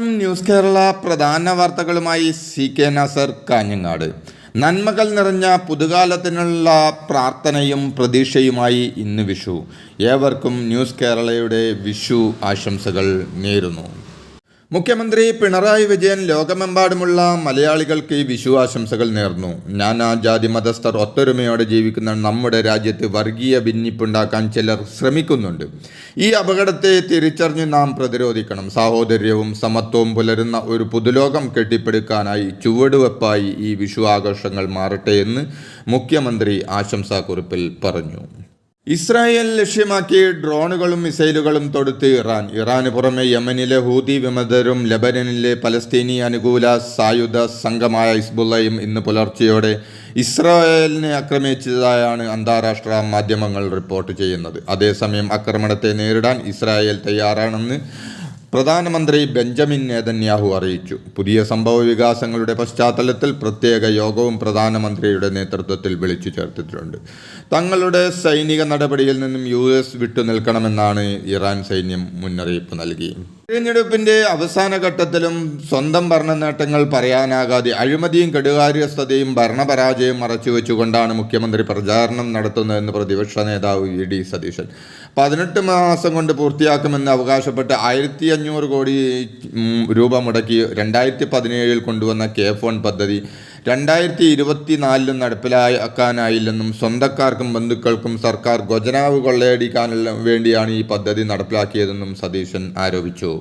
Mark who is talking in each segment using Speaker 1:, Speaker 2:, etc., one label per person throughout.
Speaker 1: News Kerala പ്രധാന വാർത്തകളുമായി CK Nasar Kanhangad. നന്മകൾ നിറഞ്ഞ പുതുകാലത്തിനുള്ള പ്രാർത്ഥനയും പ്രതീക്ഷയുമായി ഇന്ന് വിഷു. ഏവർക്കും ന്യൂസ് കേരളയുടെ വിഷു ആശംസകൾ നേരുന്നു. മുഖ്യമന്ത്രി പിണറായി വിജയൻ ലോകമെമ്പാടുമുള്ള മലയാളികൾക്ക് വിഷു ആശംസകൾ നേർന്നു. നാനാജാതി മതസ്ഥർ ഒത്തൊരുമയോടെ ജീവിക്കുന്ന നമ്മുടെ രാജ്യത്ത് വർഗീയ ഭിന്നിപ്പുണ്ടാക്കാൻ ചിലർ ശ്രമിക്കുന്നുണ്ട്. ഈ അപകടത്തെ തിരിച്ചറിഞ്ഞ് നാം പ്രതിരോധിക്കണം. സാഹോദര്യവും സമത്വവും പുലരുന്ന ഒരു പുതുലോകം കെട്ടിപ്പടുക്കാനായി ചുവടുവെപ്പായി ഈ വിഷു ആഘോഷങ്ങൾ മാറട്ടെ എന്ന് മുഖ്യമന്ത്രി ആശംസാക്കുറിപ്പിൽ പറഞ്ഞു. ഇസ്രായേൽ ലക്ഷ്യമാക്കി ഡ്രോണുകളും മിസൈലുകളും തൊടുത്ത് ഇറാന് പുറമെ യമനിലെ ഹൂതി വിമതരും ലബനനിലെ പലസ്തീനി അനുകൂല സായുധ സംഘമായ ഹിസ്ബുള്ളയും ഇന്ന് പുലർച്ചെയോടെ ഇസ്രായേലിനെ ആക്രമിച്ചതായാണ് അന്താരാഷ്ട്ര മാധ്യമങ്ങൾ റിപ്പോർട്ട് ചെയ്യുന്നത്. അതേസമയം ആക്രമണത്തെ നേരിടാൻ ഇസ്രായേൽ തയ്യാറാണെന്ന് പ്രധാനമന്ത്രി ബെഞ്ചമിൻ നെതന്യാഹു അറിയിച്ചു. പുതിയ സംഭവ വികാസങ്ങളുടെ പശ്ചാത്തലത്തിൽ പ്രത്യേക യോഗവും പ്രധാനമന്ത്രിയുടെ നേതൃത്വത്തിൽ വിളിച്ചു ചേർത്തിട്ടുണ്ട്. തങ്ങളുടെ സൈനിക നടപടിയിൽ നിന്നും US വിട്ടുനിൽക്കണമെന്നാണ് ഇറാൻ സൈന്യം മുന്നറിയിപ്പ് നൽകി. തിരഞ്ഞെടുപ്പിന്റെ അവസാന ഘട്ടത്തിലും സ്വന്തം ഭരണ നേട്ടങ്ങൾ പറയാനാകാതെ അഴിമതിയും കെടുകാര്യസ്ഥതയും ഭരണപരാജയം മറച്ചുവെച്ചുകൊണ്ടാണ് മുഖ്യമന്ത്രി പ്രചാരണം നടത്തുന്നതെന്ന് പ്രതിപക്ഷ നേതാവ് VD സതീശൻ 18 മാസം കൊണ്ട് പൂർത്തിയാക്കുമെന്ന് അവകാശപ്പെട്ട് 1500 കോടി രൂപ മുടക്കി 2017 കൊണ്ടുവന്ന K-ഫോൺ പദ്ധതി 2024 നടപ്പിലാക്കാനായില്ലെന്നും സ്വന്തക്കാർക്കും ബന്ധുക്കൾക്കും സർക്കാർ ഖജനാവ് കൊള്ളയടിക്കാനുള്ള വേണ്ടിയാണ് ഈ പദ്ധതി നടപ്പിലാക്കിയതെന്നും സതീശൻ ആരോപിച്ചു.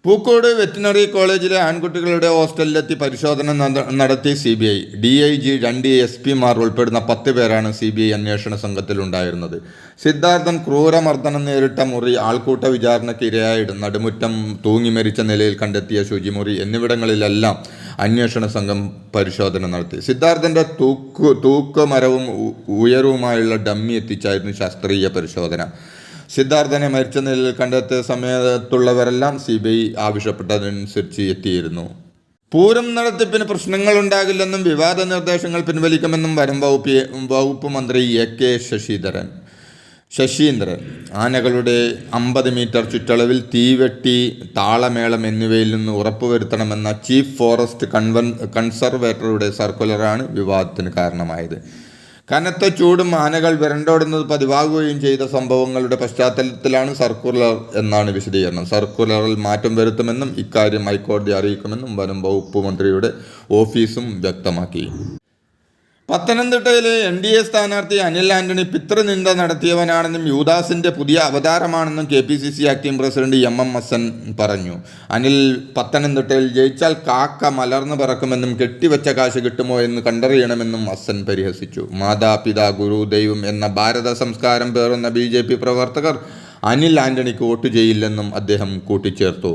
Speaker 1: പൂക്കോട് വെറ്റിനറി കോളേജിലെ ആൺകുട്ടികളുടെ ഹോസ്റ്റലിലെത്തി പരിശോധന നടത്തി CBI. DIG 2 SP-മാർ ഉൾപ്പെടുന്ന 10 പേരാണ് CBI അന്വേഷണ സംഘത്തിലുണ്ടായിരുന്നത്. സിദ്ധാർത്ഥൻ ക്രൂരമർദ്ദനം നേരിട്ട മുറി, ആൾക്കൂട്ട വിചാരണയ്ക്ക് ഇരയായി നടുമുറ്റം തൂങ്ങി മരിച്ച നിലയിൽ കണ്ടെത്തിയ ശുചിമുറി എന്നിവിടങ്ങളിലെല്ലാം അന്വേഷണ സംഘം പരിശോധന നടത്തി. സിദ്ധാർത്ഥന്റെ തൂക്കമരവും ഉയരവുമായുള്ള ഡമ്മി എത്തിച്ചായിരുന്നു ശാസ്ത്രീയ പരിശോധന. സിദ്ധാർത്ഥനെ മരിച്ച നിലയിൽ കണ്ടെത്തിയ സമയത്തുള്ളവരെല്ലാം CBI ആവശ്യപ്പെട്ടതനുസരിച്ച് എത്തിയിരുന്നു. പൂരം നടത്തിപ്പിന് പ്രശ്നങ്ങളുണ്ടാകില്ലെന്നും വിവാദ നിർദ്ദേശങ്ങൾ പിൻവലിക്കുമെന്നും വനം വകുപ്പ് മന്ത്രി AK ശശീന്ദ്രൻ ആനകളുടെ 50 മീറ്റർ ചുറ്റളവിൽ തീവെട്ടി, താളമേളം എന്നിവയിൽ നിന്ന് ഉറപ്പുവരുത്തണമെന്ന ചീഫ് ഫോറസ്റ്റ് കൺസർവേറ്ററുടെ സർക്കുലറാണ് വിവാദത്തിന് കാരണമായത്. കനത്ത ചൂടും ആനകൾ വിരണ്ടോടുന്നത് പതിവാകുകയും ചെയ്ത സംഭവങ്ങളുടെ പശ്ചാത്തലത്തിലാണ് സർക്കുലർ എന്നാണ് വിശദീകരണം. സർക്കുലറിൽ മാറ്റം വരുത്തുമെന്നും ഇക്കാര്യം ഹൈക്കോടതി അറിയിക്കുമെന്നും വനം വകുപ്പ് മന്ത്രിയുടെ ഓഫീസും വ്യക്തമാക്കി. പത്തനംതിട്ടയിലെ NDA സ്ഥാനാർത്ഥി അനിൽ ആന്റണി പിതൃനിന്ദ നടത്തിയവനാണെന്നും യൂദാസിന്റെ പുതിയ അവതാരമാണെന്നും KPCC acting president MM Hassan പറഞ്ഞു. അനിൽ പത്തനംതിട്ടയിൽ ജയിച്ചാൽ കാക്ക മലർന്നു പറക്കുമെന്നും കെട്ടിവെച്ച കാശ് കിട്ടുമോ എന്ന് കണ്ടറിയണമെന്നും ഹസൻ പരിഹസിച്ചു. മാതാപിതാ ഗുരു ദൈവം എന്ന ഭാരത സംസ്കാരം പേറുന്ന BJP പ്രവർത്തകർ അനിൽ ആന്റണിക്ക് വോട്ട് ചെയ്യില്ലെന്നും അദ്ദേഹം കൂട്ടിച്ചേർത്തു.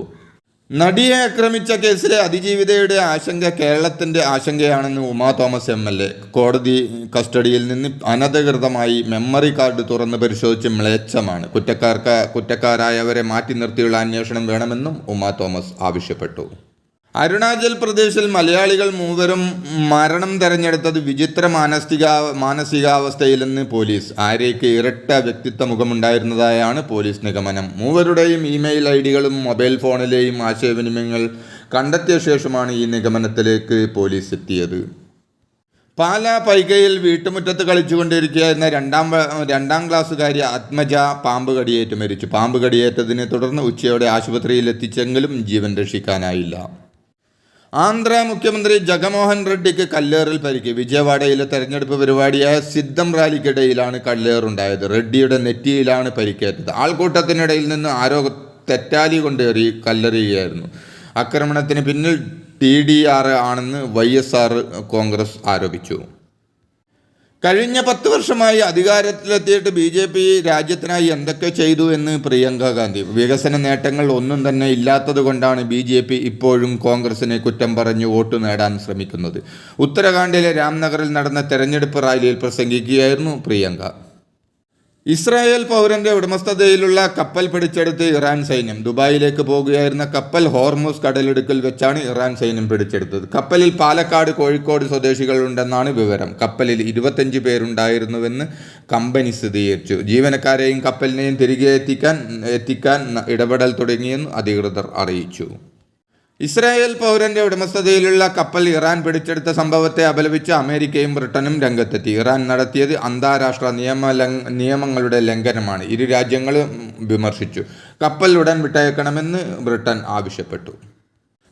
Speaker 1: നടിയെ ആക്രമിച്ച കേസിലെ അതിജീവിതയുടെ ആശങ്ക കേരളത്തിന്റെ ആശങ്കയാണെന്ന് ഉമാ തോമസ് MLA. കോടതി കസ്റ്റഡിയിൽ നിന്ന് അനധികൃതമായി മെമ്മറി കാർഡ് തുറന്ന് പരിശോധിച്ച് മ്ലേച്ഛമാണ്. കുറ്റക്കാരായവരെ മാറ്റി നിർത്തിയുള്ള അന്വേഷണം വേണമെന്നും ഉമാ തോമസ് ആവശ്യപ്പെട്ടു. അരുണാചൽ പ്രദേശിൽ മലയാളികൾ 3 മരണം തെരഞ്ഞെടുത്തത് വിചിത്ര മാനസികാവസ്ഥയിലെന്ന് പോലീസ്. ആര്യയ്ക്ക് ഇരട്ട വ്യക്തിത്വ മുഖമുണ്ടായിരുന്നതായാണ് പോലീസ് നിഗമനം. 3 ഇമെയിൽ IDകളും മൊബൈൽ ഫോണിലെയും ആശയവിനിമയങ്ങൾ കണ്ടെത്തിയ ശേഷമാണ് ഈ നിഗമനത്തിലേക്ക് പോലീസ് എത്തിയത്. പാലാ പൈകയിൽ വീട്ടുമുറ്റത്ത് കളിച്ചുകൊണ്ടിരിക്കുകയായിരുന്ന രണ്ടാം ക്ലാസ്സുകാരി ആത്മജ പാമ്പ് കടിയേറ്റ് മരിച്ചു. പാമ്പ് കടിയേറ്റതിനെ തുടർന്ന് ഉച്ചയോടെ ആശുപത്രിയിൽ എത്തിച്ചെങ്കിലും ജീവൻ രക്ഷിക്കാനായില്ല. ആന്ധ്ര മുഖ്യമന്ത്രി ജഗൻമോഹൻ റെഡ്ഡിക്ക് കല്ലേറിൽ പരിക്ക്. വിജയവാഡയിലെ തെരഞ്ഞെടുപ്പ് പരിപാടിയായ സിദ്ധം റാലിക്കിടയിലാണ് കല്ലേറുണ്ടായത്. റെഡ്ഡിയുടെ നെറ്റിയിലാണ് പരിക്കേറ്റത്. ആൾക്കൂട്ടത്തിനിടയിൽ നിന്ന് ആരോ തെറ്റാലി കൊണ്ടേറി കല്ലെറിയുകയായിരുന്നു. ആക്രമണത്തിന് പിന്നിൽ TDR ആണെന്ന് YSR കോൺഗ്രസ് ആരോപിച്ചു. കഴിഞ്ഞ 10 വർഷമായി അധികാരത്തിലെത്തിയിട്ട് BJP രാജ്യത്തിനായി എന്തൊക്കെ ചെയ്തു എന്ന് പ്രിയങ്ക ഗാന്ധി. വികസന നേട്ടങ്ങൾ ഒന്നും തന്നെ ഇല്ലാത്തത് കൊണ്ടാണ് BJP ഇപ്പോഴും കോൺഗ്രസിനെ കുറ്റം പറഞ്ഞ് വോട്ട് നേടാൻ ശ്രമിക്കുന്നത്. ഉത്തരാഖണ്ഡിലെ രാംനഗറിൽ നടന്ന തെരഞ്ഞെടുപ്പ് റാലിയിൽ പ്രസംഗിക്കുകയായിരുന്നു പ്രിയങ്ക. ഇസ്രായേൽ പൗരന്റെ ഉടമസ്ഥതയിലുള്ള കപ്പൽ പിടിച്ചെടുത്ത് ഇറാൻ സൈന്യം. ദുബായിലേക്ക് പോകുകയായിരുന്ന കപ്പൽ ഹോർമുസ് കടലിടുക്കിൽ വെച്ചാണ് ഇറാൻ സൈന്യം പിടിച്ചെടുത്തത്. കപ്പലിൽ പാലക്കാട്, കോഴിക്കോട് സ്വദേശികളുണ്ടെന്നാണ് വിവരം. കപ്പലിൽ 25 പേരുണ്ടായിരുന്നുവെന്ന് കമ്പനി സ്ഥിരീകരിച്ചു. ജീവനക്കാരെയും കപ്പലിനെയും തിരികെ എത്തിക്കാൻ ഇടപെടൽ തുടങ്ങിയെന്ന് അധികൃതർ അറിയിച്ചു. ഇസ്രായേൽ പൗരന്റെ ഉടമസ്ഥതയിലുള്ള കപ്പൽ ഇറാൻ പിടിച്ചെടുത്ത സംഭവത്തെ അപലപിച്ച് അമേരിക്കയും ബ്രിട്ടനും രംഗത്തെത്തി. ഇറാൻ നടത്തിയത് അന്താരാഷ്ട്ര നിയമങ്ങളുടെ ലംഘനമാണ്. ഇരു രാജ്യങ്ങളും വിമർശിച്ചു. കപ്പൽ ഉടൻ വിട്ടയക്കണമെന്ന് ബ്രിട്ടൻ ആവശ്യപ്പെട്ടു.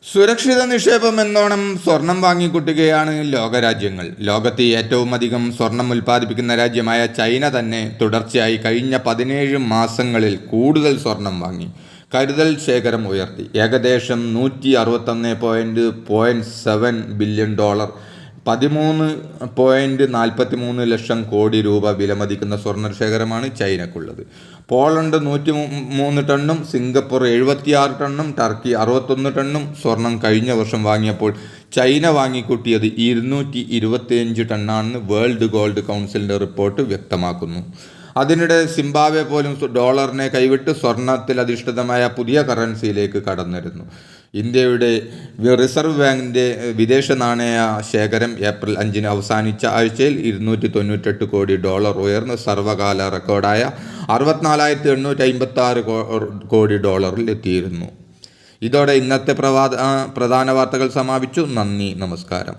Speaker 1: സുരക്ഷിത നിക്ഷേപം എന്നോണം സ്വർണം വാങ്ങിക്കൂട്ടുകയാണ് ലോകരാജ്യങ്ങൾ. ലോകത്ത് ഏറ്റവും അധികം സ്വർണം ഉൽപ്പാദിപ്പിക്കുന്ന രാജ്യമായ ചൈന തന്നെ തുടർച്ചയായി കഴിഞ്ഞ 17 മാസങ്ങളിൽ കൂടുതൽ സ്വർണം വാങ്ങി. കരുതൽ ശേഖരം ഉയർത്തി. ഏകദേശം $161.7 ബില്യൺ, $13.43 കോടി രൂപ വിലമതിക്കുന്ന സ്വർണ്ണശേഖരമാണ് ചൈനക്കുള്ളത്. പോളണ്ട് 103 ടണ്ണും സിംഗപ്പൂർ 76 ടണ്ണും ടർക്കി 61 ടണ്ണും സ്വർണം കഴിഞ്ഞ വർഷം വാങ്ങിയപ്പോൾ ചൈന വാങ്ങിക്കൂട്ടിയത് 225 ടണ്ണാണെന്ന് വേൾഡ് ഗോൾഡ് കൗൺസിലിൻ്റെ റിപ്പോർട്ട് വ്യക്തമാക്കുന്നു. അതിനിടെ സിംബാബ്വെ പോലും ഡോളറിനെ കൈവിട്ട് സ്വർണത്തിൽ അധിഷ്ഠിതമായ പുതിയ കറൻസിയിലേക്ക് കടന്നിരുന്നു. ഇന്ത്യയുടെ റിസർവ് ബാങ്കിൻ്റെ വിദേശ നാണയ ശേഖരം ഏപ്രിൽ 5 അവസാനിച്ച ആഴ്ചയിൽ $298 കോടി ഉയർന്ന് സർവകാല റെക്കോർഡായ $64,856 കോടി എത്തിയിരുന്നു. ഇതോടെ ഇന്നത്തെ പ്രധാന വാർത്തകൾ സമാപിച്ചു. നന്ദി, നമസ്കാരം.